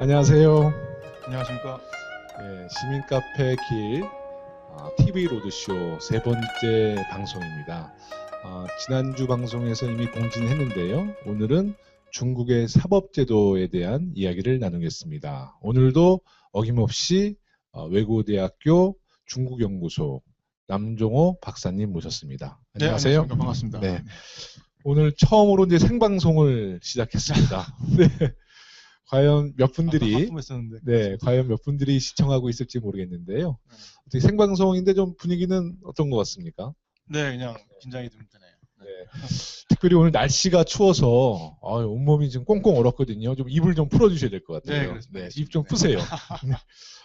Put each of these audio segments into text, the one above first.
안녕하세요. 안녕하십니까. 시민카페 길 TV 로드쇼 세 번째 방송입니다. 지난주 방송에서 이미 공지했는데요. 오늘은 중국의 사법제도에 대한 이야기를 나누겠습니다. 오늘도 어김없이 외고대학교 중국연구소 남종호 박사님 모셨습니다. 안녕하세요. 네, 안녕하십니까. 반갑습니다. 네. 오늘 처음으로 이제 생방송을 시작했습니다. 네. 과연 몇 분들이 과연 몇 분들이 시청하고 있을지 모르겠는데요. 어떻게 생방송인데 좀 분위기는 어떤 것 같습니까? 네, 그냥 긴장이 좀 되네요. 네. 특별히 오늘 날씨가 추워서 온몸이 지금 꽁꽁 얼었거든요. 좀 입을 좀 풀어주셔야 될 것 같아요. 네, 입 좀 푸세요.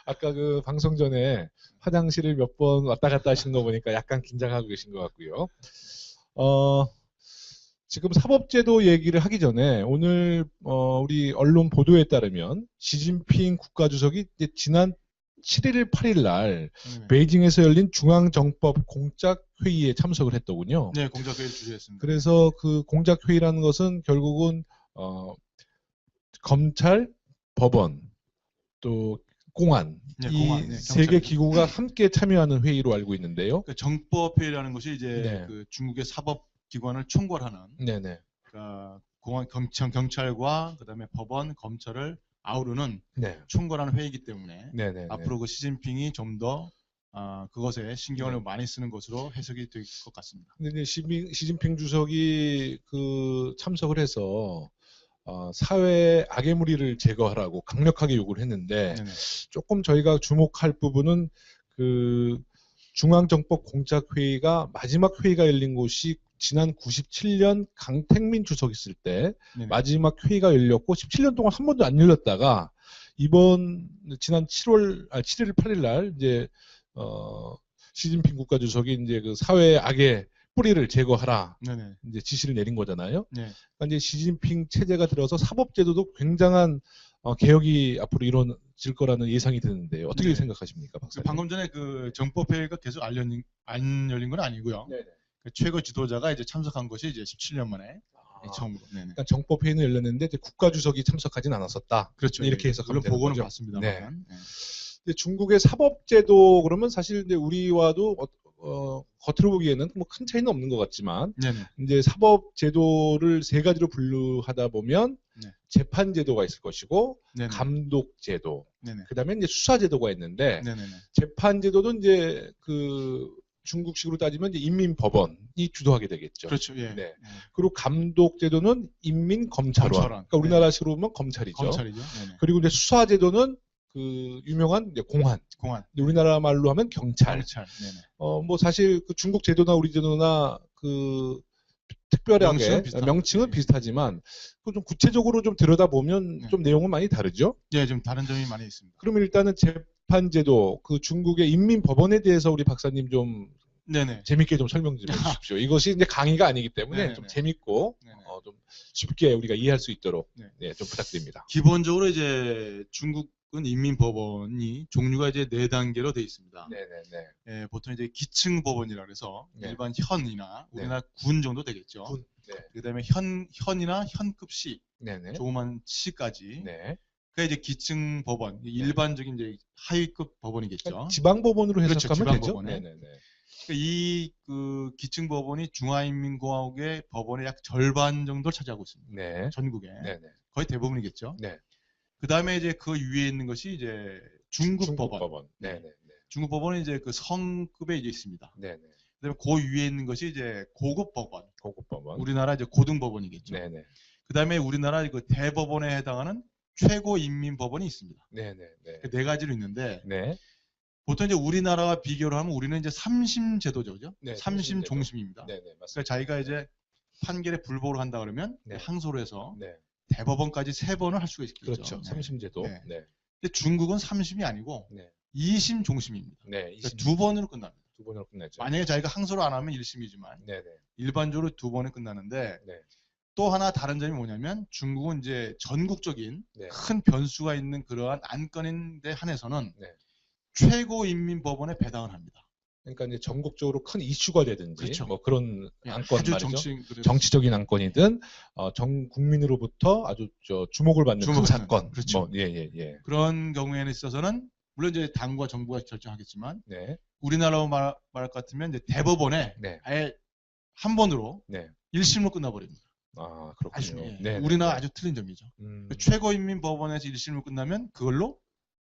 아까 그 방송 전에 화장실을 몇 번 왔다 갔다 하시는 거 보니까 약간 긴장하고 계신 것 같고요. 지금 사법제도 얘기를 하기 전에 오늘 우리 언론 보도에 따르면 시진핑 국가주석이 이제 지난 7일, 8일 날 베이징에서 열린 중앙정법 공작회의에 참석을 했더군요. 네, 공작회의를 주재했습니다. 그래서 그 공작회의라는 것은 결국은 검찰, 법원, 또 공안 이 세 개 기구가 함께 참여하는 회의로 알고 있는데요. 그 정법회의라는 것이 이제 그 중국의 사법 기관을 총괄하는 그러니까 경찰과 그다음에 법원, 검찰을 아우르는 총괄하는 회의이기 때문에 앞으로 그 시진핑이 좀 더 그것에 신경을 많이 쓰는 것으로 해석이 될 것 같습니다. 근데 시진핑 주석이 그 참석을 해서 사회의 악의 무리를 제거하라고 강력하게 요구를 했는데 조금 저희가 주목할 부분은 그 중앙정법 공작회의가 마지막 회의가 열린 곳이 지난 97년 강택민 주석 있을 때 마지막 회의가 열렸고 17년 동안 한 번도 안 열렸다가 지난 7일, 8일 날 이제 시진핑 국가주석이 이제 그 사회의 악의 뿌리를 제거하라 이제 지시를 내린 거잖아요. 그러니까 이제 시진핑 체제가 들어서 사법제도도 굉장한 개혁이 앞으로 이루어질 거라는 예상이 드는데요. 어떻게 생각하십니까, 박사님? 방금 전에 그 정법회의가 계속 안 열린 건 아니고요. 그 최고 지도자가 이제 참석한 것이 이제 17년 만에 처음으로. 그러니까 정법회의는 열렸는데 이제 국가주석이 참석하진 않았었다. 그렇죠. 이렇게 해석하면 되는 보고는 거죠. 봤습니다만. 중국의 사법제도 그러면 사실 이제 우리와도 겉으로 보기에는 뭐 큰 차이는 없는 것 같지만 이제 사법제도를 세 가지로 분류하다 보면 재판제도가 있을 것이고 감독제도, 그다음에 이제 수사제도가 있는데 재판제도도 이제 그 중국식으로 따지면 이제 인민법원이 주도하게 되겠죠. 그렇죠. 그리고 감독제도는 인민검찰원. 그러니까 우리나라식으로 보면 검찰이죠. 그리고 이제 수사제도는 그 유명한 이제 공안. 우리나라 말로 하면 경찰. 뭐 사실 그 중국 제도나 우리 제도나 그 특별하게 명칭은 비슷하지만 그 좀 구체적으로 좀 들여다보면 좀 내용은 많이 다르죠. 좀 다른 점이 많이 있습니다. 그러면 일단은 재판제도, 그 중국의 인민법원에 대해서 우리 박사님 좀 재밌게 좀 설명 좀 해주십시오. 이것이 이제 강의가 아니기 때문에 좀 재밌고 좀 쉽게 우리가 이해할 수 있도록 좀 부탁드립니다. 기본적으로 이제 중국은 인민법원이 종류가 이제 4단계로 되어 있습니다. 보통 이제 기층 법원이라 그래서 일반 현이나 우리나라 군 정도 되겠죠. 그다음에 현이나 현급시, 조그만 시까지. 그러니까 이제 기층 법원, 일반적인 이제 하위급 법원이겠죠. 지방 법원으로 해석하면 되죠. 이 그 기층 법원이 중화인민공화국의 법원의 약 절반 정도를 차지하고 있습니다. 전국에 거의 대부분이겠죠. 그 다음에 이제 그 위에 있는 것이 이제 중국 법원. 중국 법원은 이제 그 성급에 이제 있습니다. 그다음에 그 위에 있는 것이 이제 고급 법원. 우리나라 이제 고등 법원이겠죠. 그 다음에 우리나라 그 대법원에 해당하는 최고인민법원이 있습니다. 그 4가지로 있는데 보통 이제 우리나라와 비교를 하면 우리는 이제 3심 제도죠, 그죠? 3심 종심입니다. 그러니까 자기가 이제 판결에 불복을 한다 그러면 항소를 해서 대법원까지 3번을 할 수가 있겠죠. 그렇죠. 3심 제도. 근데 중국은 3심이 아니고 2심 종심입니다. 그러니까 2번으로 끝납니다. 2번으로 끝나죠. 만약에 자기가 항소를 안 하면 1심이지만 일반적으로 2번에 끝나는데 또 하나 다른 점이 뭐냐면 중국은 이제 전국적인 큰 변수가 있는 그러한 안건인데 한해서는 최고인민법원에 배당을 합니다. 그러니까 이제 전국적으로 큰 이슈가 되든지 그렇죠. 뭐 그런 안건 아주 말이죠. 정치적인 안건이든 전 국민으로부터 아주 주목을 받는 큰 사건. 그렇죠. 뭐, 예. 그런 경우에는 있어서는 물론 이제 당과 정부가 결정하겠지만 네. 우리나라로 말할 것 같으면 이제 대법원에 네. 아예 한 번으로 네. 1심으로 끝나버립니다. 아, 그렇군요. 네. 우리나라 아주 틀린 점이죠. 최고인민법원에서 1심으로 끝나면 그걸로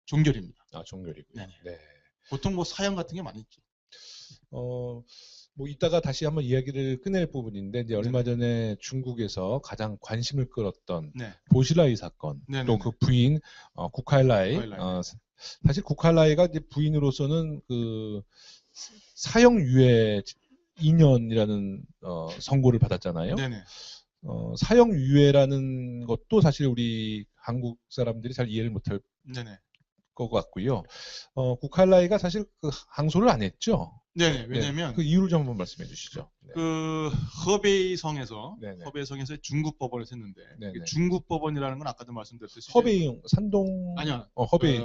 종결입니다. 아, 종결이고요. 네. 보통 뭐 사형 같은 게 많이 있죠. 뭐 이따가 다시 한번 이야기를 꺼낼 부분인데 이제 얼마 전에 중국에서 가장 관심을 끌었던 보실라이 사건, 또 그 부인 국할라이. 사실 국할라이가 이제 부인으로서는 그 사형유예 2년이라는 선고를 받았잖아요. 사형유예라는 것도 사실 우리 한국 사람들이 잘 이해를 못할 것 같고요. 국할라이가 사실 그 항소를 안 했죠. 네, 왜냐면 그 이유를 좀 한번 말씀해 주시죠. 그 허베이성에서 중국 법원에서 했는데 중국 법원이라는 건 아까도 말씀드렸듯이 허베이 산동 아니요. 허베이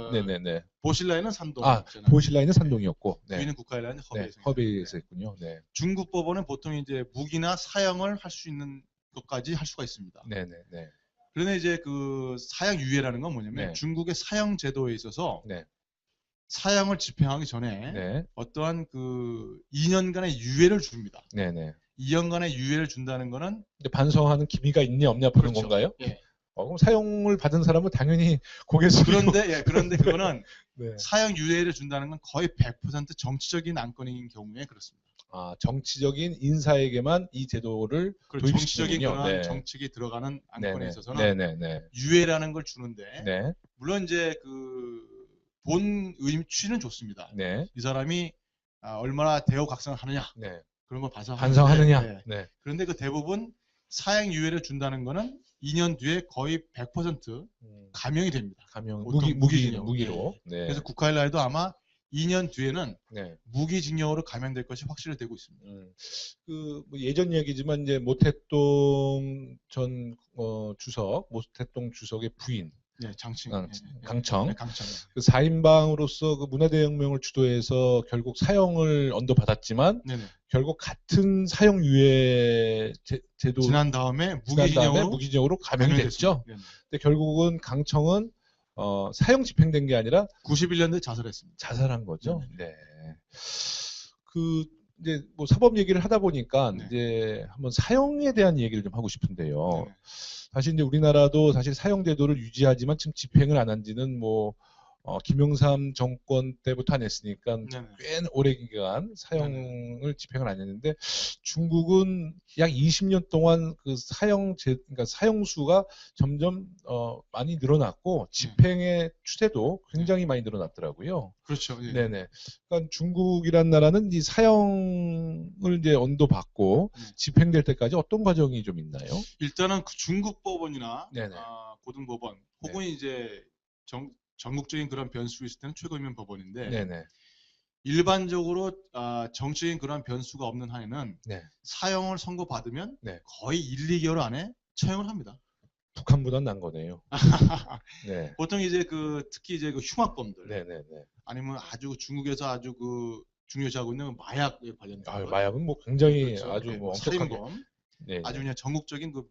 보실라이는 산동. 보실라이는 산동이었고 부인은 국할라이는 허베이에서 했군요. 네. 중국 법원은 보통 이제 무기나 사형을 할 수 있는 것까지 할 수가 있습니다. 그런데 이제 그 사형유예라는 건 뭐냐면 중국의 사형 제도에 있어서 사형을 집행하기 전에 어떠한 그 2년간의 유예를 줍니다. 2년간의 유예를 준다는 거는 반성하는 기미가 있냐 없냐 보는 건가요? 그럼 사형을 받은 사람은 당연히 고개 숙이고 그런데 그거는 사형 유예를 준다는 건 거의 100% 정치적인 안건인 경우에 그렇습니다. 아, 정치적인 인사에게만 이 제도를 정치적인 그런 정책이 들어가는 안건에 있어서는 유예라는 걸 주는데 물론 이제 그 본 취지는 좋습니다. 이 사람이 얼마나 대우각성을 하느냐 그런 걸 반성하느냐. 그런데 그 대부분 사형 유예를 준다는 거는 2년 뒤에 거의 100% 감형이 됩니다. 무기로. 그래서 국할라이도 아마 2년 뒤에는 무기징역으로 감형될 것이 확실되고 있습니다. 뭐 예전 얘기지만 이제 모태동 전 모태동 주석의 부인. 강청. 그 4인방으로서 그 문화대혁명을 주도해서 결국 사형을 언도받았지만 결국 같은 사형유예 제도 지난 다음에 무기징역으로 감형이 됐죠. 근데 결국은 강청은 사형 집행된 게 아니라 91년도에 자살했습니다. 자살한 거죠. 그 이제 뭐 사법 얘기를 하다 보니까 이제 한번 사형에 대한 얘기를 좀 하고 싶은데요. 사실 이제 우리나라도 사실 사형 제도를 유지하지만 지금 집행을 안 한 지는 뭐 김영삼 정권 때부터 안 했으니까 꽤 오래 기간 사형을 집행을 안 했는데 중국은 약 20년 동안 그 그러니까 사형수가 점점 많이 늘어났고 집행의 추세도 굉장히 많이 늘어났더라고요. 그렇죠. 네네. 그러니까 중국이란 나라는 이 사형을 이제 언도받고 집행될 때까지 어떤 과정이 좀 있나요? 일단은 그 중국 법원이나 고등법원 혹은 이제 전국적인 그런 변수가 있을 때는 최고인민 법원인데 일반적으로 정치적인 그런 변수가 없는 한에는 사형을 선고받으면 거의 1, 2개월 안에 처형을 합니다. 북한보다는 난 거네요. 보통 이제 특히 이제 그 흉악범들 아니면 아주 중국에서 아주 그 중요시하고 있는 마약에 관련된 마약은 뭐 굉장히 아주 뭐 살인범 아주 그냥 전국적인 그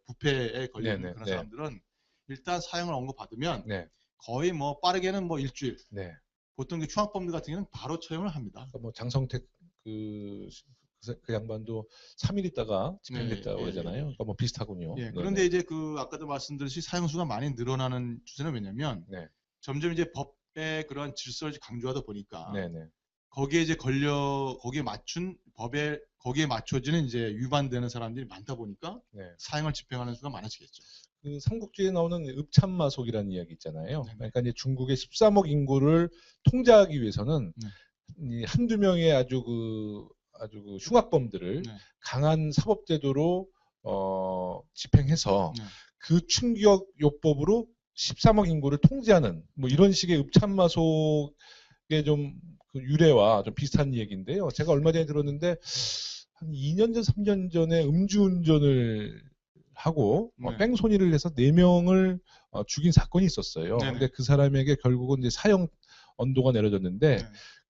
부패에 걸리는 그런 사람들은 일단 사형을 언고받으면 거의 뭐 빠르게는 뭐 일주일. 보통 그 흉악범들 같은 경우는 바로 처형을 합니다. 그러니까 뭐 장성택 그 양반도 3일 있다가 집행됐다고 그러잖아요. 그러니까 뭐 비슷하군요. 그런데 이제 아까도 말씀드렸듯이 사형수가 많이 늘어나는 추세는 왜냐면 점점 이제 법의 그런 질서를 강조하다 보니까 거기에 이제 거기에 맞춰지는 이제 위반되는 사람들이 많다 보니까 사형을 집행하는 수가 많아지겠죠. 그 삼국지에 나오는 읍참마속이라는 이야기 있잖아요. 그러니까 이제 중국의 13억 인구를 통제하기 위해서는 이 한두 명의 아주 그 흉악범들을 강한 사법제도로 집행해서 그 충격 요법으로 13억 인구를 통제하는 뭐 이런 식의 읍참마속의 좀 그 유래와 좀 비슷한 얘기인데요. 제가 얼마 전에 들었는데 한 2년 전, 3년 전에 음주운전을 하고 뺑소니를 해서 4명을 죽인 사건이 있었어요. 근데 그 사람에게 결국은 이제 사형 언도가 내려졌는데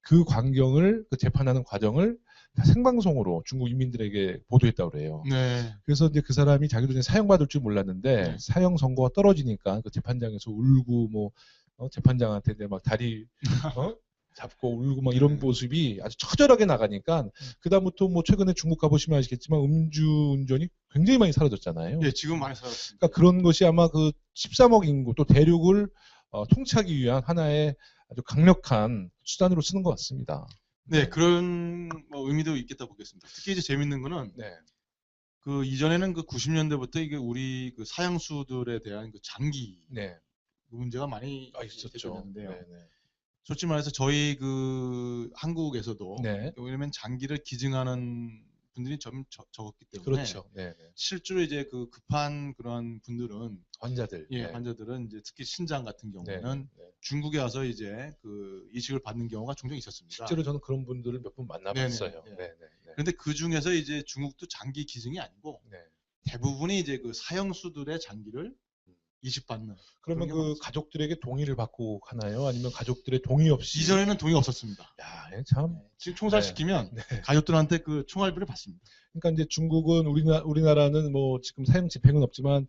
그 광경을 그 재판하는 과정을 다 생방송으로 중국 인민들에게 보도했다고 그래요. 네. 그래서 이제 그 사람이 자기도 이제 사형받을 줄 몰랐는데 네. 사형 선고가 떨어지니까 그 재판장에서 울고 뭐 재판장한테 이제 막 다리 잡고 울고 막 이런 모습이 아주 처절하게 나가니까 그다음부터 뭐 최근에 중국 가보시면 아시겠지만 음주운전이 굉장히 많이 사라졌잖아요. 예, 지금 많이 사라졌습니다. 그러니까 그런 것이 아마 그 13억 인구 또 대륙을 통치하기 위한 하나의 아주 강력한 수단으로 쓰는 것 같습니다. 네, 그런 뭐 의미도 있겠다 보겠습니다. 특히 이제 재밌는 거는 그 이전에는 그 90년대부터 이게 우리 그 사형수들에 대한 그 장기 문제가 많이 있었는데요. 솔직히 말해서 저희 그 한국에서도 왜냐면 장기를 기증하는 분들이 좀 적었기 때문에 실제로 이제 그 급한 그런 분들은 환자들은 이제 특히 신장 같은 경우는 중국에 와서 이제 그 이식을 받는 경우가 종종 있었습니다. 실제로 저는 그런 분들을 몇 번 만나봤어요. 그런데 그 중에서 이제 중국도 장기 기증이 아니고 대부분이 이제 그 사형수들의 장기를 이식받는. 그러면 그 가족들에게 동의를 받고 하나요? 아니면 가족들의 동의 없이? 이전에는 동의 없었습니다. 야, 참. 지금 총살시키면 가족들한테 그 총알비를 받습니다. 그러니까 이제 중국은 우리나라는 뭐 지금 사형 집행은 없지만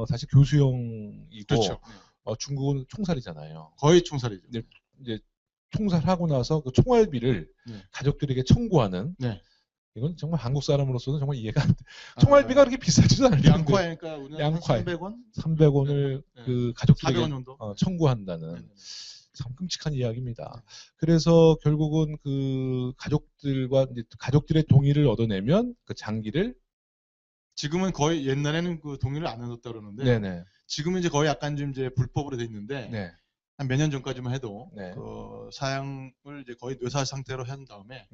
사실 교수형이고 그렇죠. 중국은 총살이잖아요. 거의 총살이죠. 이제 총살하고 나서 그 총알비를 가족들에게 청구하는. 이건 정말 한국 사람으로서는 정말 이해가 안 돼. 총알비가 그렇게 비싸지도 않은데. 양파니까 우리나라 300원? 300원을 그 가족들에게 400원 정도? 청구한다는 참 끔찍한 이야기입니다. 그래서 결국은 그 가족들의 동의를 얻어내면 그 장기를 지금은 거의 옛날에는 그 동의를 안 얻었다 그러는데 지금은 이제 거의 약간 좀 이제 불법으로 돼 있는데 한 몇 년 전까지만 해도 그 사형을 이제 거의 뇌사 상태로 한 다음에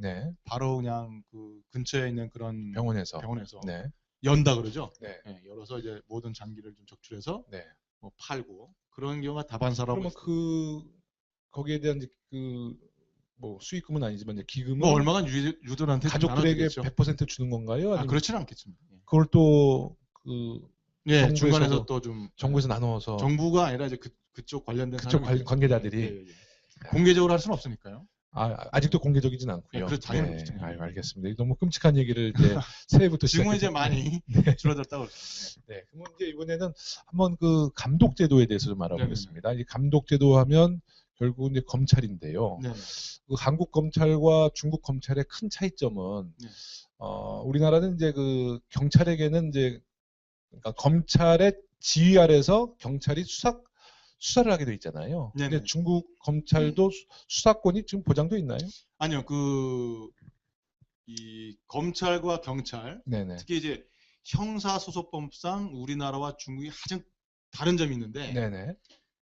바로 그냥 그 근처에 있는 그런 병원에서 연다 그러죠. 열어서 이제 모든 장기를 좀 적출해서 뭐 팔고 그런 경우가 다반사라고. 그러면 거기에 대한 그 뭐 수익금은 아니지만 이제 기금은 뭐 얼마간 유들한테 가족들에게 100% 주는 건가요? 아니면 그렇지는 않겠습니다. 그걸 또 그 중간에서 또 좀 정부에서 나눠서 정부가 아니라 이제 그쪽 관련된 관계자들이 공개적으로 할 수는 없으니까요. 아직도 공개적이진 않고요. 그렇죠. 당연히 그렇죠. 알겠습니다. 너무 끔찍한 얘기를 이제 새해부터 지금은 이제 많이 줄어들었다고 그러죠. 그러면 이제 이번에는 한번 그 감독제도에 대해서 좀 알아보겠습니다. 이 감독제도 하면 결국은 이제 검찰인데요. 그 한국 검찰과 중국 검찰의 큰 차이점은 우리나라는 이제 그 경찰에게는 이제 그러니까 검찰의 지휘 아래서 경찰이 수사를 하게 돼 있잖아요. 근데 중국 검찰도 수사권이 지금 보장돼 있나요? 아니요. 이 검찰과 경찰, 특히 이제 형사소송법상 우리나라와 중국이 아주 다른 점이 있는데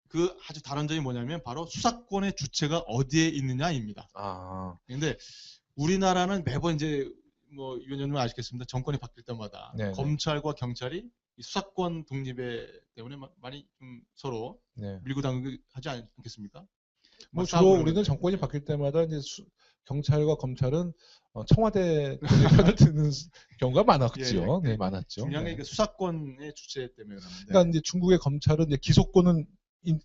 그 아주 다른 점이 뭐냐면 바로 수사권의 주체가 어디에 있느냐입니다. 그런데 우리나라는 매번 이제 뭐 위원장님 아시겠습니다. 정권이 바뀔 때마다 검찰과 경찰이 이 수사권 독립에 때문에 많이 좀 서로 밀고 당기고 하지 않겠습니까? 뭐 주로 우리는 정권이 바뀔 때마다 이제 경찰과 검찰은 청와대 편을 드는 경우가 많았죠. 많았죠. 중요한 게 수사권의 주체 때문에 그러는데. 그러니까 이제 중국의 검찰은 이제 기소권은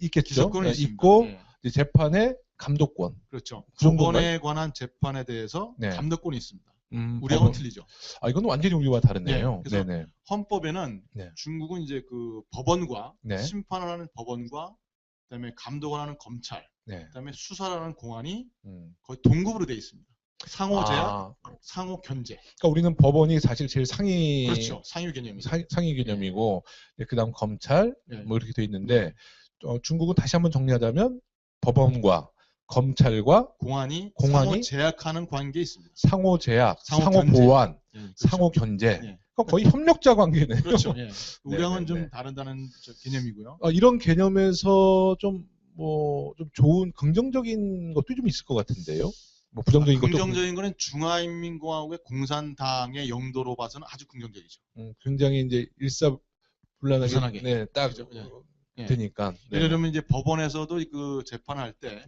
있겠죠. 기소권은 있고 이제 재판의 감독권. 그렇죠. 법원에 관한 재판에 대해서 감독권이 있습니다. 우리하고는 틀리죠. 이건 완전히 우리와 다르네요. 그래서 헌법에는 중국은 이제 그 법원과 심판을 하는 법원과 그다음에 감독을 하는 검찰, 그다음에 수사를 하는 공안이 거의 동급으로 되어 있습니다. 상호 제약, 상호 견제. 그러니까 우리는 법원이 사실 제일 상위, 그렇죠. 상위 개념이. 상위 개념이고 그다음 검찰 뭐 이렇게 되어 있는데 중국은 다시 한번 정리하자면 법원과 검찰과 공안이 상호 제약하는 관계에 있습니다. 상호 제약, 상호 보완, 그렇죠. 상호 견제. 그러니까 거의 협력자 관계네요. 그렇죠. 우리랑은 좀 다른 개념이고요. 이런 개념에서 좀 좋은 긍정적인 것도 좀 있을 것 같은데요. 뭐 부정적인 것도. 긍정적인 거는 중화인민공화국의 공산당의 영도로 봐서는 아주 긍정적이죠. 굉장히 이제 일사불란하게 딱 되니까. 예를 들면 이제 법원에서도 그 재판할 때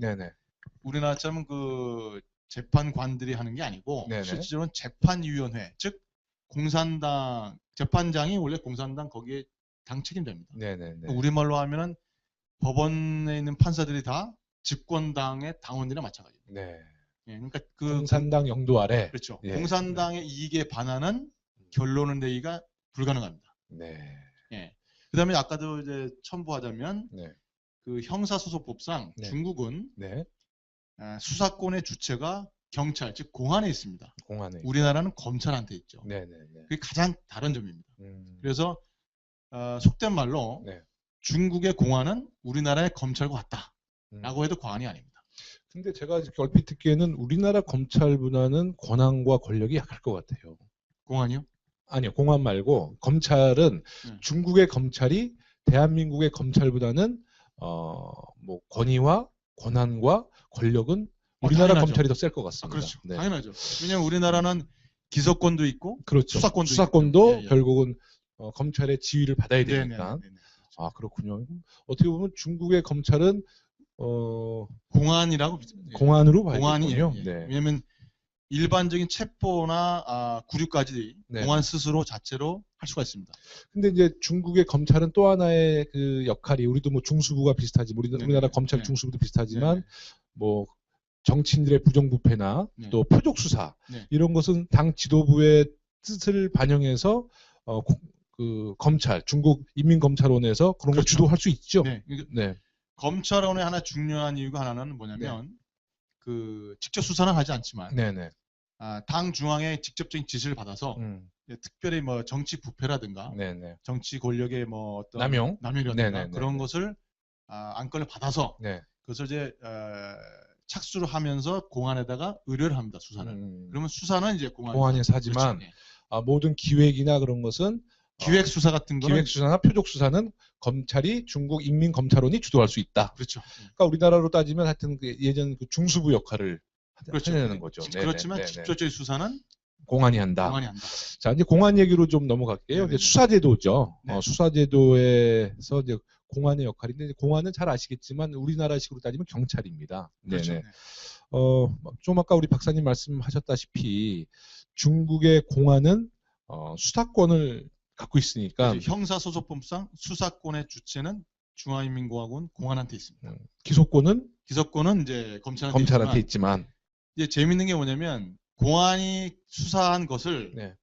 우리나라처럼 그 재판관들이 하는 게 아니고 실질적으로는 재판위원회, 즉 공산당 재판장이 원래 공산당 거기에 당 책임자입니다. 우리말로 하면은 법원에 있는 판사들이 다 집권당의 당원들이나 마찬가지입니다. 예, 그러니까 공산당 영도 아래. 그렇죠. 예. 공산당의 이익에 반하는 결론을 내기가 불가능합니다. 네. 예. 그다음에 아까도 이제 첨부하자면 네. 그 형사소송법상 네. 중국은 네. 수사권의 주체가 경찰, 즉 공안에 있습니다. 공안에. 우리나라는 검찰한테 있죠. 네네네. 그게 가장 다른 점입니다. 그래서 속된 말로 네. 중국의 공안은 우리나라의 검찰과 같다라고 해도 과언이 아닙니다. 근데 제가 얼핏 듣기에는 우리나라 검찰보다는 권한과 권력이 약할 것 같아요. 공안이요? 아니요, 공안 말고 검찰은 중국의 검찰이 대한민국의 검찰보다는 뭐 권위와 권한과 권력은 우리나라 당연하죠. 검찰이 더 셀 것 같습니다. 그렇죠. 네. 당연하죠. 왜냐하면 우리나라는 기소권도 있고 그렇죠. 수사권도 수사권도 있고. 결국은 검찰의 지휘를 받아야 되니까. 네네네네. 아, 그렇군요. 어떻게 보면 중국의 검찰은 공안이라고 공안으로 봐야 공안이 되군요. 예. 네. 왜냐하면 일반적인 체포나 구류까지 네. 공안 스스로 자체로 할 수가 있습니다. 근데 이제 중국의 검찰은 또 하나의 그 역할이 우리도 뭐 중수부가 비슷하지 우리나라 검찰 중수부도 비슷하지만 네네. 뭐 정치인들의 부정부패나 네. 또 표적 수사 네. 이런 것은 당 지도부의 뜻을 반영해서 그 검찰 중국 인민검찰원에서 그런 걸 그렇죠. 주도할 수 있죠. 네. 네. 검찰원의 하나 중요한 이유가 하나는 뭐냐면 그 직접 수사는 하지 않지만 네네. 당 중앙의 직접적인 지시를 받아서 특별히 뭐 정치 부패라든가 네네. 정치 권력의 뭐 어떤 남용이라든가 네네네. 그런 것을 안건을 받아서 네. 그것을 이제 착수를 하면서 공안에다가 의뢰를 합니다. 수사는. 그러면 수사는 이제 공안에서 하지만 그렇죠. 네. 모든 기획이나 그런 것은 기획 수사 같은 거는 기획 수사나 표적 수사는 검찰이 중국 인민검찰원이 주도할 수 있다. 그렇죠. 그러니까 우리나라로 따지면 하여튼 그 예전 그 중수부 역할을 그렇죠. 해내는 거죠. 그렇지만 직접적인 수사는 공안이 한다. 공안이 한다. 자, 이제 공안 얘기로 좀 넘어갈게요. 이제 수사제도죠. 네. 수사제도에서 이제 공안의 역할인데 공안은 잘 아시겠지만 우리나라식으로 따지면 경찰입니다. 그렇죠. 네네. 좀 아까 우리 박사님 말씀하셨다시피 중국의 공안은 수사권을 갖고 있으니까 형사소송법상 수사권의 주체는 중화인민공화국은 공안한테 있습니다. 기소권은 이제 검찰한테 있지만 이제 재밌는 게 뭐냐면 공안이 수사한 것을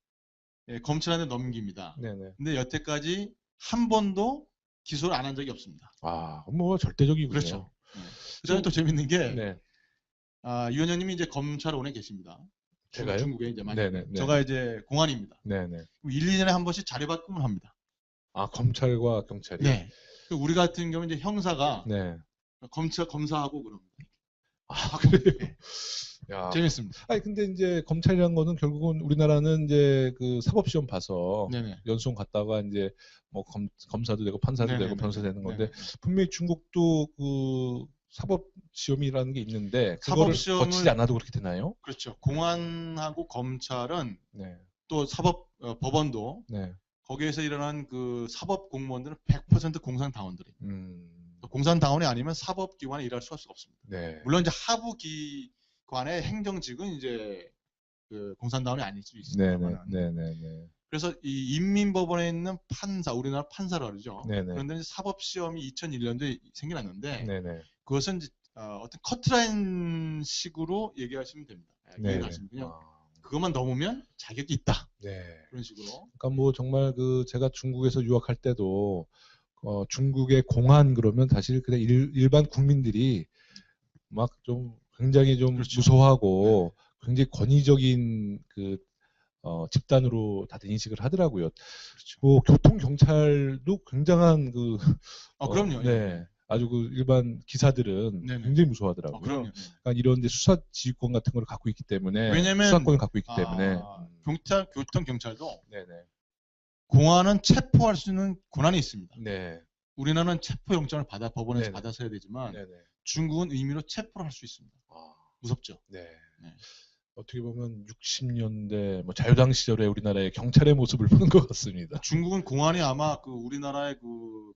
검찰한테 넘깁니다. 네네. 근데 여태까지 한 번도 기소를 안 한 적이 없습니다. 뭐 절대적이군요. 그렇죠. 그다음에 또 재밌는 게 네. 유 원장님이 이제 검찰원에 계십니다. 제가요? 중국에 이제 많이. 네네. 제가 이제 공안입니다. 네네. 1, 2년에 한 번씩 자리 바꿈을 합니다. 검찰과 경찰이. 네. 우리 같은 경우는 이제 형사가 검사하고 그럽니다. 그래요? 네. 야. 재밌습니다. 근데 이제 검찰이라는 거는 결국은 우리나라는 이제 그 사법시험 봐서 연수원 갔다가 이제 뭐 검사도 되고 판사도 되고 변호사도 되는 건데 분명히 중국도 그 사법시험이라는 게 있는데 그거를 거치지 않아도 그렇게 되나요? 그렇죠. 공안하고 검찰은 또 법원도 거기에서 일어난 그 사법 공무원들은 100% 공산당원들이. 공산당원이 아니면 사법기관에 일할 수가 없습니다. 물론 이제 하부기관의 행정직은 이제 그 공산당원이 아닐 수 있습니다만. 그래서 이 인민법원에 있는 판사, 우리나라 판사라고 그러죠. 그런데 사법시험이 2001년도에 생겨났는데 그것은 이제 어떤 커트라인 식으로 얘기하시면 됩니다. 이해하시면 그냥 그것만 넘으면 자격이 있다. 그런 식으로. 그러니까 뭐 정말 그 제가 중국에서 유학할 때도 중국의 공안 그러면 사실 그냥 일반 국민들이 막 좀 굉장히 좀 무서워하고 굉장히 권위적인 그 집단으로 다들 인식을 하더라고요. 뭐 교통 경찰도 굉장한 그 그럼요. 아주 그 일반 기사들은 굉장히 무서워하더라고요. 그럼요. 그러니까 이런 데 수사 지휘권 같은 걸 갖고 있기 때문에 왜냐면 수사권을 갖고 있기 때문에 교통 경찰도 공안은 체포할 수 있는 권한이 있습니다. 우리나라는 체포 영장을 법원에서 받아서 해야 되지만 중국은 의미로 체포를 할 수 있습니다. 무섭죠. 어떻게 보면 60년대 뭐 자유당 시절에 우리나라의 경찰의 모습을 보는 것 같습니다. 중국은 공안이 아마 그 우리나라의 그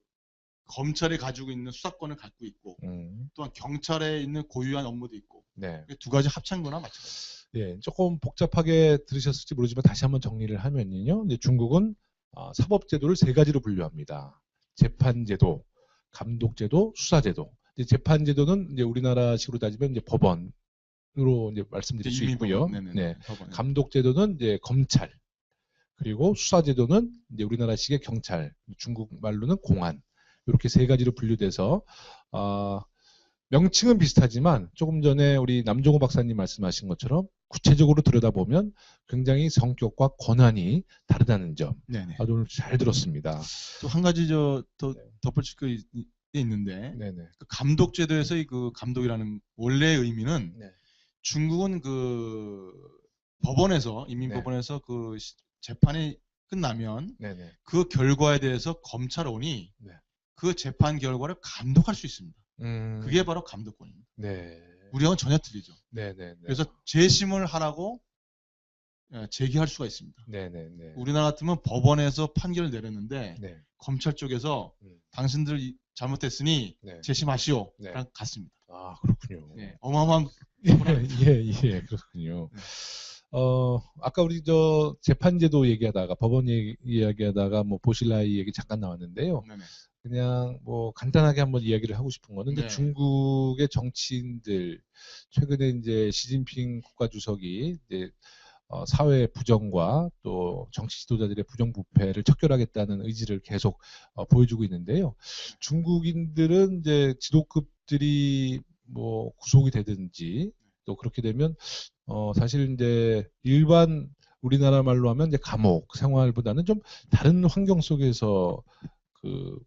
검찰이 가지고 있는 수사권을 갖고 있고 또한 경찰에 있는 고유한 업무도 있고 두 가지 합친 거나 마찬가지입니다. 조금 복잡하게 들으셨을지 모르지만 다시 한번 정리를 하면요. 이제 중국은 사법제도를 세 가지로 분류합니다. 재판제도, 감독제도, 수사제도. 이제 재판제도는 이제 우리나라식으로 따지면 이제 법원, 이제 말씀드릴 수 이민법원. 있고요. 네네네. 네. 법원. 감독 제도는 이제 검찰, 그리고 수사 제도는 이제 우리나라식의 경찰, 중국 말로는 공안, 이렇게 세 가지로 분류돼서 명칭은 비슷하지만 조금 전에 우리 남종호 박사님 말씀하신 것처럼 구체적으로 들여다보면 굉장히 성격과 권한이 다르다는 점. 네네. 아주 오늘 잘 들었습니다. 또 한 가지 더 덧붙일 게 있는데, 네네. 그 감독 제도에서의 그 감독이라는 원래의 의미는 네. 중국은 그 법원에서 인민법원에서 그 재판이 끝나면 네네. 그 결과에 대해서 검찰원이 네. 그 재판 결과를 감독할 수 있습니다. 그게 바로 감독권입니다. 네. 우리하고는 전혀 틀리죠. 네네네. 그래서 재심을 하라고 제기할 수가 있습니다. 네네네. 우리나라 같으면 법원에서 판결을 내렸는데 네. 검찰 쪽에서 당신들 잘못했으니 네. 재심하시오. 네. 랑 갔습니다. 아, 그렇군요. 네. 어마어마한 예, 그렇군요. 네. 아까 우리 재판제도 얘기하다가 법원 이야기하다가 뭐 보실라이 얘기 잠깐 나왔는데요. 네네. 그냥 뭐 간단하게 한번 이야기를 하고 싶은 거는 네. 중국의 정치인들 최근에 이제 시진핑 국가주석이 이제 사회 부정과 또 정치 지도자들의 부정부패를 척결하겠다는 의지를 계속 보여주고 있는데요. 중국인들은 이제 지도급들이 뭐 구속이 되든지 또 그렇게 되면 사실 이제 일반 우리나라 말로 하면 이제 감옥 생활보다는 좀 다른 환경 속에서 그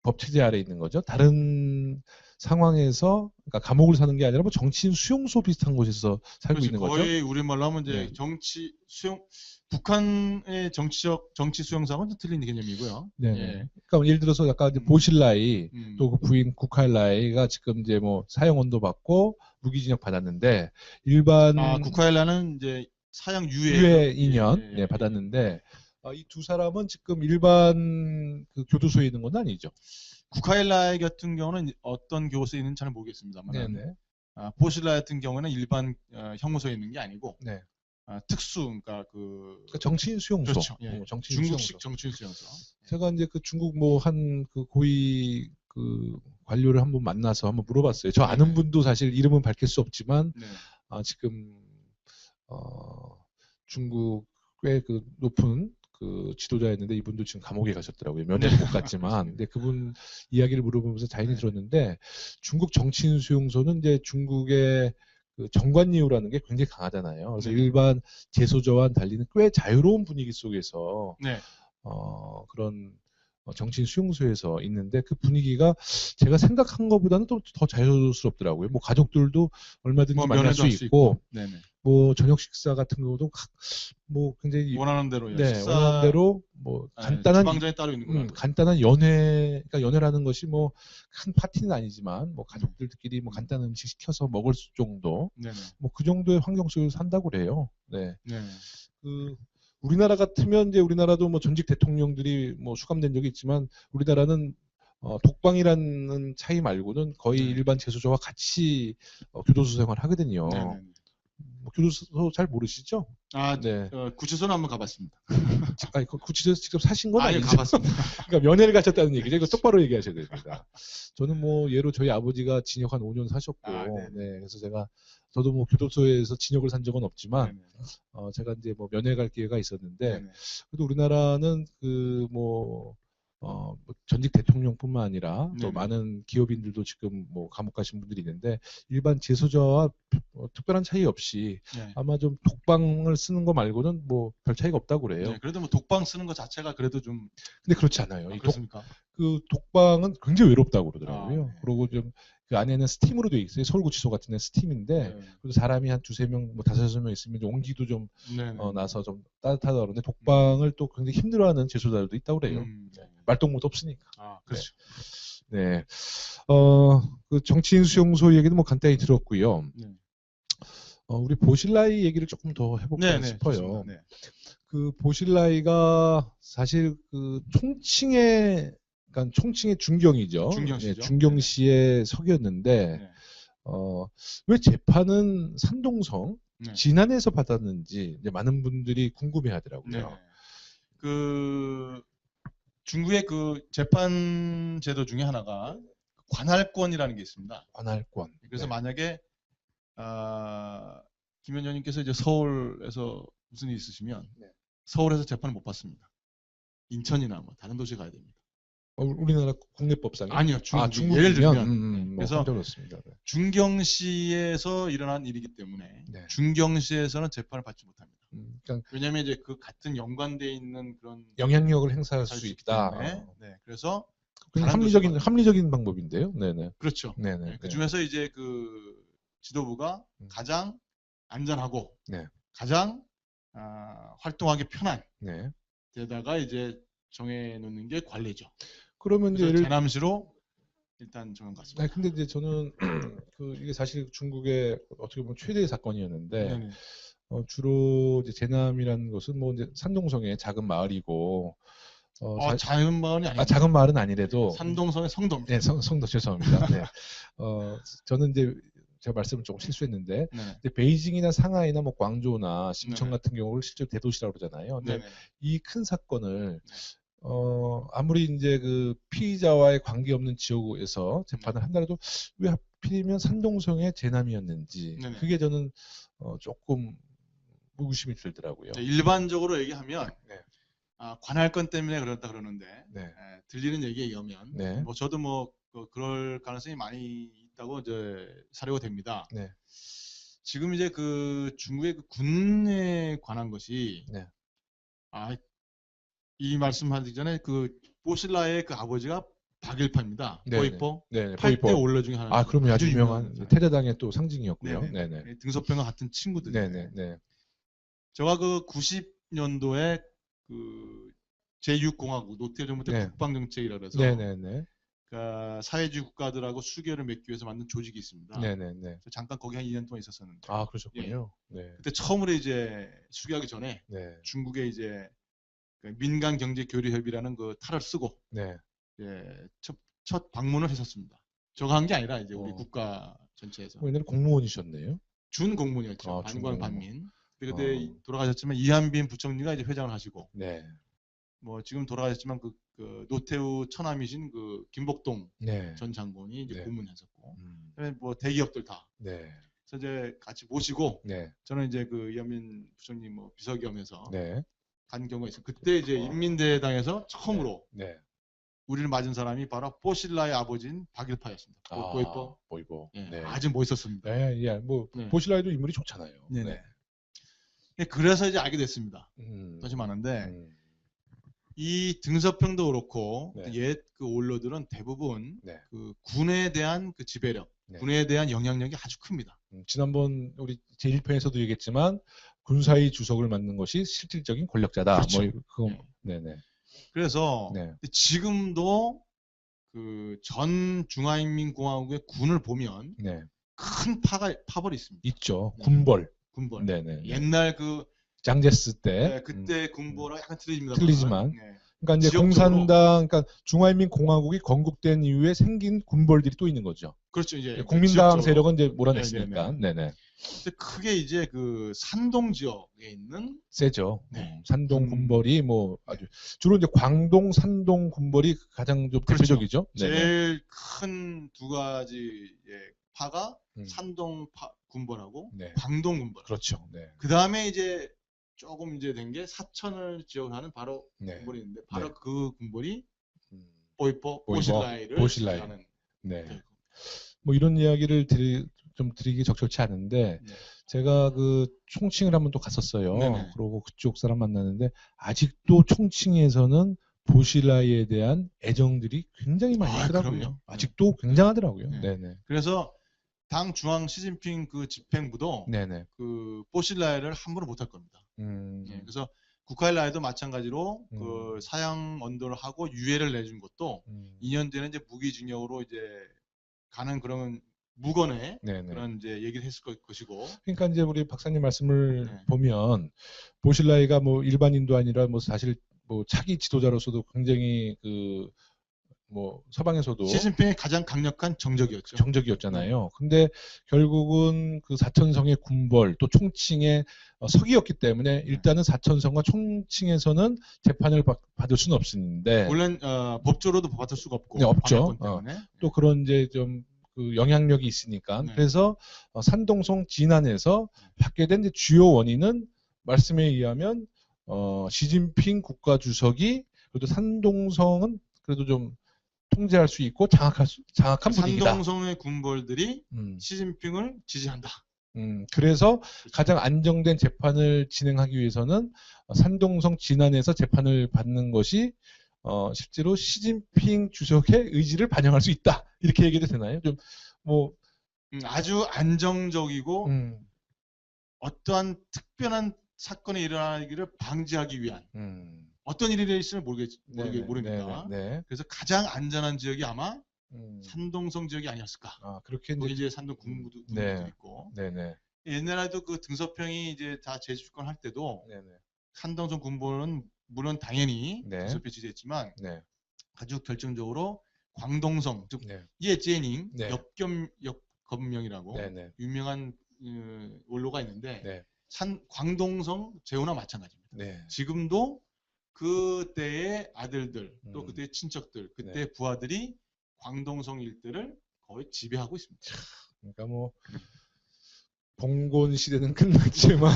법 체제 아래 있는 거죠. 다른 상황에서 그러니까 감옥을 사는 게 아니라 뭐 정치인 수용소 비슷한 곳에서 살고 있는 거죠. 거의 우리말로 하면 이제 네. 정치 수용 북한의 정치 수용소하고는 좀 틀린 개념이고요. 네. 예. 그러니까 예를 들어서 약간 이제 보실라이 또 그 부인 국하일라이가 지금 이제 뭐 사형 언도 받고 무기징역 받았는데 일반 국하일라는 이제 사형 유예 2년 예. 네, 받았는데 이 두 사람은 지금 일반 그 교도소에 있는 건 아니죠. 국하일라이 같은 경우는 어떤 교도소에 있는지 잘 모르겠습니다만 네네. 보실라 같은 경우는 일반 형무소에 있는 게 아니고 네. 특수 그러니까 그 정치인 수용소. 그렇죠. 예. 정치인 중국식 수용소. 정치인 수용소. 제가 이제 그 중국 뭐 한 그 고위 그 관료를 한번 만나서 한번 물어봤어요. 저 아는 분도 사실 이름은 밝힐 수 없지만 네. 지금 중국 꽤 그 높은 그 지도자였는데 이분도 지금 감옥에 가셨더라고요. 면회는 못 갔지만. 근데 그분 이야기를 물어보면서 자연히 들었는데 중국 정치인 수용소는 이제 중국의 그 정관예우라는 게 굉장히 강하잖아요. 그래서 일반 재소저와는 달리는 꽤 자유로운 분위기 속에서 그런 정치인 수용소에서 있는데 그 분위기가 제가 생각한 것보다는 또 더 자유스럽더라고요. 뭐 가족들도 얼마든지 만날 수 있고, 뭐 저녁 식사 같은 경우도 뭐 굉장히 원하는 대로 원하는 대로 뭐 간단한 주방장이 따로 있는 거예요. 간단한 연회, 그러니까 연회라는 것이 뭐 큰 파티는 아니지만 뭐 가족들끼리 뭐 간단한 음식 시켜서 먹을 정도, 뭐 그 정도의 환경 속에서 산다고 그래요. 네. 그 우리나라 같으면 이제 우리나라도 뭐 전직 대통령들이 뭐 수감된 적이 있지만 우리나라는 독방이라는 차이 말고는 거의 일반 재소저와 같이 교도소 생활을 하거든요. 뭐 교도소 잘 모르시죠? 구치소는 한번 가봤습니다. 구치소에서 직접 사신 건 아니죠? 가봤습니다. 그러니까 면회를 가셨다는 얘기죠. 이거 똑바로 얘기하셔야 됩니다. 저는 뭐 예로 저희 아버지가 징역 한 5년 사셨고, 그래서 저도 뭐 교도소에서 징역을 산 적은 없지만, 제가 이제 뭐 면회 갈 기회가 있었는데, 그래도 우리나라는 전직 대통령뿐만 아니라 또 많은 기업인들도 지금 뭐 감옥 가신 분들이 있는데 일반 재소저와 특별한 차이 없이 아마 좀 독방을 쓰는 거 말고는 뭐 별 차이가 없다고 그래요. 그래도 뭐 독방 쓰는 거 자체가 그래도 좀 근데 그렇지 않아요. 그렇습니까? 그 독방은 굉장히 외롭다고 그러더라고요. 그리고 좀 그 안에는 스팀으로 돼 있어요. 서울구치소 같은 데 스팀인데 그래도 사람이 한 두세 명, 뭐 다섯 명 있으면 온기도 좀 나서 좀 따뜻하다 그러는데 독방을 또 굉장히 힘들어하는 재소자들도 있다고 그래요. 말동무도 없으니까. 그렇죠. 네. 그 정치인 수용소 얘기는 뭐 간단히 들었고요. 우리 보실라이 얘기를 조금 더 해볼까 싶어요. 그 보실라이가 사실 그 총칭의 중경이죠. 중경시의 석이었는데 왜 재판은 산동성 진안에서 받았는지 이제 많은 분들이 궁금해하더라고요. 그 중국의 그 재판 제도 중에 하나가 관할권이라는 게 있습니다. 관할권. 그래서 만약에 김 위원장님께서 이제 서울에서 무슨 일 있으시면 네. 서울에서 재판을 못 받습니다. 인천이나 뭐 다른 도시에 가야 됩니다. 우리나라 국내법상에? 아니요, 중국 예를 들면 그래서 그렇습니다. 중경시에서 일어난 일이기 때문에 네. 중경시에서는 재판을 받지 못합니다. 그러니까 왜냐하면 이제 그 같은 연관돼 있는 그런 영향력을 행사할 수 있다. 네, 그래서 합리적인 방법인데요. 네네. 그렇죠. 네네. 네, 그 중에서 이제 그 지도부가 가장 안전하고 네. 가장 활동하기 편한 네. 데다가 이제 정해놓는 게 관례죠. 그러면 이제 제남시로 일단 정한 것 같습니다. 근데 이제 저는 이게 사실 중국의 어떻게 보면 최대의 사건이었는데 주로 이제 제남이라는 것은 뭐 이제 산동성의 작은 마을이고 작은 마을이 아니에요. 작은 마을은 아니래도 산동성의 성동. 네, 성도 죄송합니다. 네. 저는 이제 제가 말씀을 조금 실수했는데 베이징이나 상하이나 뭐 광저우나 심청 같은 경우를 실제로 대도시라고 그러잖아요. 근데 이 큰 사건을 아무리 이제 그 피의자와의 관계없는 지역에서 재판을 한다라도 왜 하필이면 산동성의 제남이었는지 그게 저는 조금 의구심이 들더라고요. 일반적으로 얘기하면 관할 건 때문에 그렇다 그러는데 들리는 얘기에 의하면 뭐 저도 뭐 그럴 가능성이 많이 있다고 이제 사료가 됩니다. 지금 이제 그 중국의 그 군에 관한 것이 이 말씀하기 전에 그 보실라의 그 아버지가 박일파입니다. 보이포. 8대 올러 중에 하나. 그러면 아주 유명한 테레당의 또 상징이었고요. 네네. 등소평과 같은 친구들이에요. 제가 그 90년도에 그 제6공화국 노태우 정부 때 국방정책이라고 해서 그러니까 사회주의 국가들하고 수교를 맺기 위해서 만든 조직이 있습니다. 잠깐 거기 한 2년 동안 있었었는데. 그러셨군요. 그때 처음으로 이제 수교하기 전에 중국에 이제 민간 경제 교류 협의라는 그 탈을 쓰고 첫 방문을 했었습니다. 저가 한 게 아니라 이제 우리 국가 전체에서. 옛날에 공무원이셨네요. 준 공무원이었죠. 반관 반민. 그때 돌아가셨지만 이한빈 부총리가 이제 회장을 하시고. 뭐 지금 돌아가셨지만 그 노태우 처남이신 그 김복동 전 장군이 이제 고문했었고. 뭐 대기업들 다. 그래서 이제 같이 모시고 저는 이제 그 이한빈 부총리 뭐 비서겸해서 간 경우가 있어요. 그때 이제 인민대당에서 처음으로 우리를 맞은 사람이 바로 보실라의 아버지인 박일파였습니다. 보이포. 아주 멋있었습니다. 보실라에도 인물이 좋잖아요. 그래서 이제 알게 됐습니다. 다시 많은데 이 등서평도 그렇고 옛 그 올러들은 대부분 그 군에 대한 그 지배력, 군에 대한 영향력이 아주 큽니다. 지난번 우리 제1편에서도 얘기했지만 군사위 주석을 맡는 것이 실질적인 권력자다. 그래서 지금도 그 전 중화인민공화국의 군을 보면 큰 파벌이 있습니다. 있죠. 군벌. 옛날 그 장제스 때 그때 군벌랑 약간 틀리지만 그러니까 이제 공산당, 그러니까 중화인민공화국이 건국된 이후에 생긴 군벌들이 또 있는 거죠. 그렇죠. 이제 국민당 세력은 이제 몰아냈으니까. 근데 크게 이제 그 산동 지역에 있는 세죠. 산동 군벌이 뭐 아주 주로 이제 광동, 산동 군벌이 가장 좀 대표적이죠. 제일 큰 두 가지 파가 산동 군벌하고 광동 군벌. 그렇죠. 그 다음에 이제 조금 이제 된 게 사천을 지역하는 바로 군벌이 있는데 바로 그 군벌이 보이포 보실라이를 뭐 이런 이야기를 좀 드리기 적절치 않은데 제가 그 총칭을 한번 또 갔었어요. 그러고 그쪽 사람 만났는데 아직도 총칭에서는 보실라이에 대한 애정들이 굉장히 많이 있더라고요. 아직도 굉장하더라고요. 그래서 당 중앙 시진핑 그 집행부도 그 보실라이를 함부로 못할 겁니다. 그래서 국가일라에도 마찬가지로 그 사형 언도를 하고 유예를 내준 것도 2년 전에 이제 무기징역으로 이제 가는 그런 무건의 그런 이제 얘기를 했을 것이고. 그러니까 이제 우리 박사님 말씀을 보면 보실라이가 뭐 일반인도 아니라 뭐 사실 뭐 차기 지도자로서도 굉장히 그 뭐 서방에서도 시진핑의 가장 강력한 정적이었잖아요. 근데 결국은 그 사천성의 군벌 또 총칭의 석이었기 때문에 일단은 사천성과 총칭에서는 재판을 받을 수는 없는데 원래 법조로도 받을 수가 없고 없죠. 또 그런 이제 좀 그 영향력이 있으니까. 네. 그래서 산동성 진안에서 받게 된 이제 주요 원인은 말씀에 의하면 시진핑 국가주석이 그래도 산동성은 그래도 좀 통제할 수 있고 장악한 분위기다. 산동성의 군벌들이 시진핑을 지지한다. 그래서 그렇죠. 가장 안정된 재판을 진행하기 위해서는 산동성 진안에서 재판을 받는 것이 실제로 시진핑 주석의 의지를 반영할 수 있다. 이렇게 얘기해도 되나요? 좀 뭐 아주 안정적이고 어떠한 특별한 사건이 일어나기를 방지하기 위한 어떤 일이 있을지 모르니까. 네. 그래서 가장 안전한 지역이 아마 산동성 지역이 아니었을까. 그렇게 거기 이제 산동 군부도 있고. 네네. 옛날에도 그 등서평이 이제 다 제주권 할 때도 네네. 산동성 군부는 물론 당연히 네. 등서평 지지했지만 네. 아주 결정적으로 광동성 즉 네. 예제닝 네. 역검명이라고 네네. 유명한 원로가 있는데 네. 광동성 제후나 마찬가지입니다. 네. 지금도 그때의 아들들 또 그때의 친척들 그때 네. 부하들이 광동성 일대를 거의 지배하고 있습니다. 그러니까 뭐 봉건 시대는 끝났지만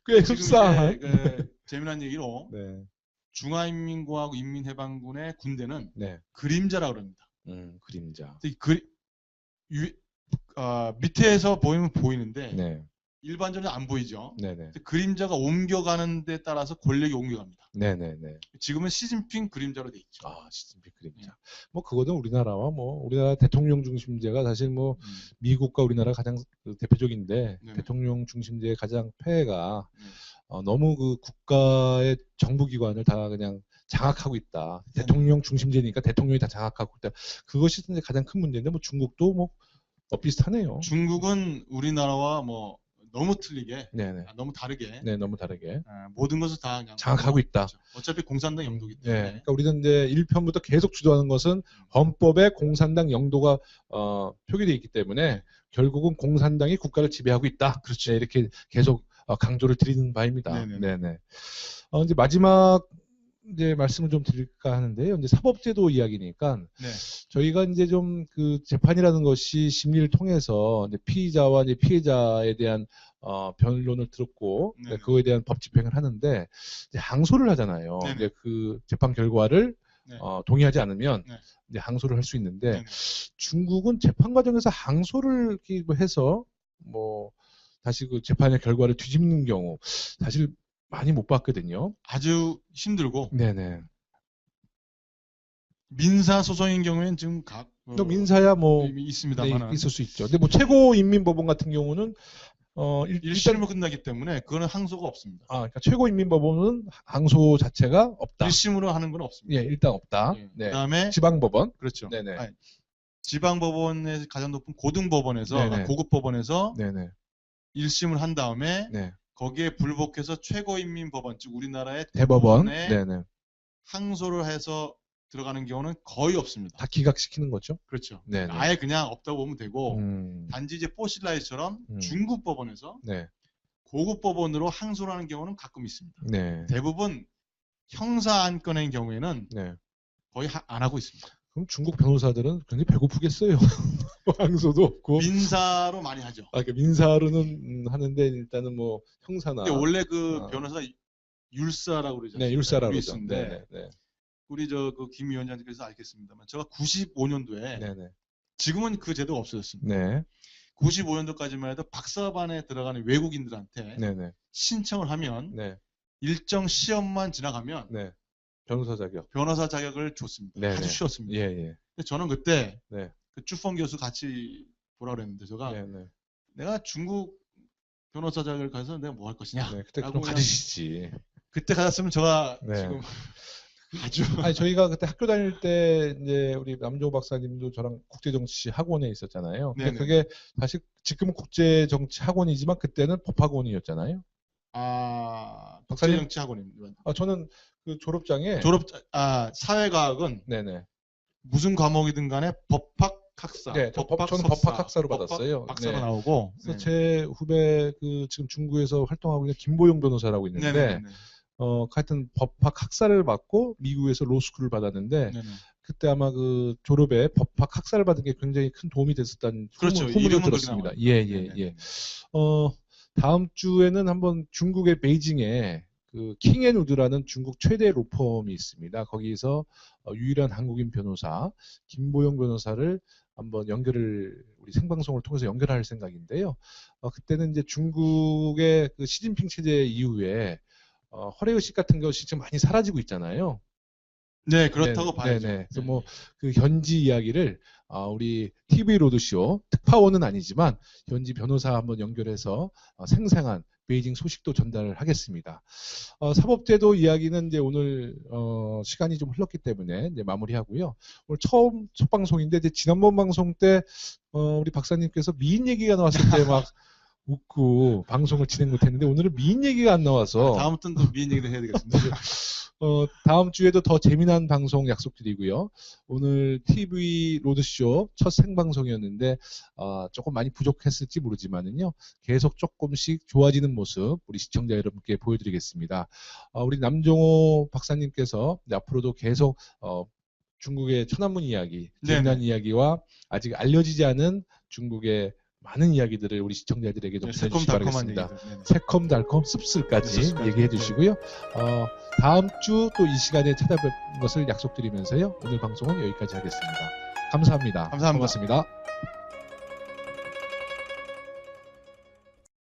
꽤 흡사한 재미난 얘기로 네. 중화인민공화국 인민해방군의 군대는 네. 그림자라고 합니다. 그림자. 밑에서 보이면 보이는데 네. 일반적으로 안 보이죠. 네네. 그림자가 옮겨가는 데 따라서 권력이 옮겨갑니다. 네네네. 지금은 시진핑 그림자로 돼 있죠. 시진핑 그림자. 뭐 그거는 우리나라와 뭐 우리나라 대통령 중심제가 사실 뭐 미국과 우리나라 가장 대표적인데 네네. 대통령 중심제의 가장 폐해가 너무 그 국가의 정부기관을 다 그냥 장악하고 있다. 대통령 중심제니까 대통령이 다 장악하고 있다. 그것이 이제 가장 큰 문제인데 뭐 중국도 뭐 비슷하네요. 중국은 우리나라와 뭐 너무 틀리게, 네네. 너무 다르게, 네, 너무 다르게 모든 것을 다 그냥 장악하고 있다. 그렇죠. 어차피 공산당 영도기 때문에. 네, 그러니까 우리는 이제 1편부터 계속 주도하는 것은 헌법에 공산당 영도가 표기되어 있기 때문에 결국은 공산당이 국가를 지배하고 있다. 그렇죠. 네, 이렇게 계속 강조를 드리는 바입니다. 네네. 이제 마지막 이제 말씀을 좀 드릴까 하는데요. 이제 사법제도 이야기니까 네. 저희가 이제 좀 그 재판이라는 것이 심리를 통해서 이제 피의자와 이제 피해자에 대한 변론을 들었고 그거에 대한 법 집행을 하는데 이제 항소를 하잖아요. 네네. 이제 그 재판 결과를 동의하지 않으면 이제 항소를 할 수 있는데 네네. 중국은 재판 과정에서 항소를 이렇게 해서 뭐 다시 그 재판의 결과를 뒤집는 경우 사실 많이 못 봤거든요. 아주 힘들고. 네네. 민사 소송인 경우에는 지금 민사야 뭐 있습니다만 있을 수 있죠. 근데 뭐 최고인민법원 같은 경우는 1심으로 끝나기 때문에 그거는 항소가 없습니다. 그러니까 최고인민법원은 항소 자체가 없다. 1심으로 하는 건 없습니다. 예, 일단 없다. 네. 그다음에 지방법원. 그렇죠. 네네. 지방법원의 가장 높은 고등법원에서 고급법원에서 네네. 1심을 한 다음에 네. 거기에 불복해서 최고인민법원 즉 우리나라의 대법원 네네. 항소를 해서 들어가는 경우는 거의 없습니다. 다 기각시키는 거죠? 그렇죠. 네네. 아예 그냥 없다고 보면 되고 단지 이제 포실라이처럼 중국 법원에서 고급 법원으로 항소를 하는 경우는 가끔 있습니다. 네. 대부분 형사 안건의 경우에는 거의 안 하고 있습니다. 그럼 중국 변호사들은 굉장히 배고프겠어요. 항소도 없고. 민사로 많이 하죠. 그러니까 민사로는 하는데 일단은 뭐 형사나. 근데 원래 그 변호사 율사라고 그러죠. 네, 율사라고 그러죠. 있었는데 우리 김 위원장님께서 알겠습니다만 제가 95년도에 지금은 그 제도가 없어졌습니다. 네. 95년도까지만 해도 박사반에 들어가는 외국인들한테 신청을 하면 일정 시험만 지나가면 변호사 자격을 줬습니다. 아주 쉬웠습니다. 근데 저는 그때 그 쭈펑 교수 같이 보라 그랬는데 제가 내가 중국 변호사 자격을 가서 내가 뭐 할 것이냐. 그때 그럼 가지시지. 그때 가졌으면 제가 지금 아니 저희가 그때 학교 다닐 때 이제 우리 남조 박사님도 저랑 국제정치 학원에 있었잖아요. 근데 그게 사실 지금은 국제정치 학원이지만 그때는 법학원이었잖아요. 국제정치 학원입니다. 저는 그 졸업장에 사회과학은 무슨 과목이든 간에 법학 학사. 저는 법학 학사로 받았어요. 박사로 나오고. 그래서 제 후배 지금 중국에서 활동하고 있는 김보영 변호사라고 있는데 하여튼 법학 학사를 받고 미국에서 로스쿨을 받았는데 그때 아마 그 졸업에 법학 학사를 받은 게 굉장히 큰 도움이 됐었다는 그렇죠. 후문을 들었습니다. 예. 다음 주에는 한번 중국의 베이징에 그 킹앤우드라는 중국 최대 로펌이 있습니다. 거기서 유일한 한국인 변호사 김보영 변호사를 한번 우리 생방송을 통해서 연결할 생각인데요. 그때는 이제 중국의 그 시진핑 체제 이후에 허례의식 같은 것이 좀 많이 사라지고 있잖아요. 네, 그렇다고 봐야죠. 그래서 뭐 그 현지 이야기를 우리 TV 로드쇼 특파원은 아니지만 현지 변호사 한번 연결해서 생생한 베이징 소식도 전달을 하겠습니다. 사법제도 이야기는 이제 오늘 시간이 좀 흘렀기 때문에 이제 마무리하고요. 오늘 첫 방송인데 이제 지난번 방송 때 우리 박사님께서 미인 얘기가 나왔을 때 막 웃고 방송을 진행 못했는데 오늘은 미인 얘기가 안 나와서 다음부터는 또 미인 얘기를 해야 되겠습니다. 다음 주에도 더 재미난 방송 약속드리고요. 오늘 TV 로드쇼 첫 생방송이었는데 조금 많이 부족했을지 모르지만은요. 계속 조금씩 좋아지는 모습 우리 시청자 여러분께 보여드리겠습니다. 우리 남종호 박사님께서 앞으로도 계속 중국의 천안문 이야기, 재미난 이야기와 아직 알려지지 않은 중국의 많은 이야기들을 우리 시청자들에게 좀 전해주시기 바라겠습니다. 새콤달콤 씁쓸까지 얘기해 주시고요. 다음 주 또 이 시간에 찾아뵐 것을 약속드리면서요. 오늘 방송은 여기까지 하겠습니다. 감사합니다. 감사합니다. 고맙습니다.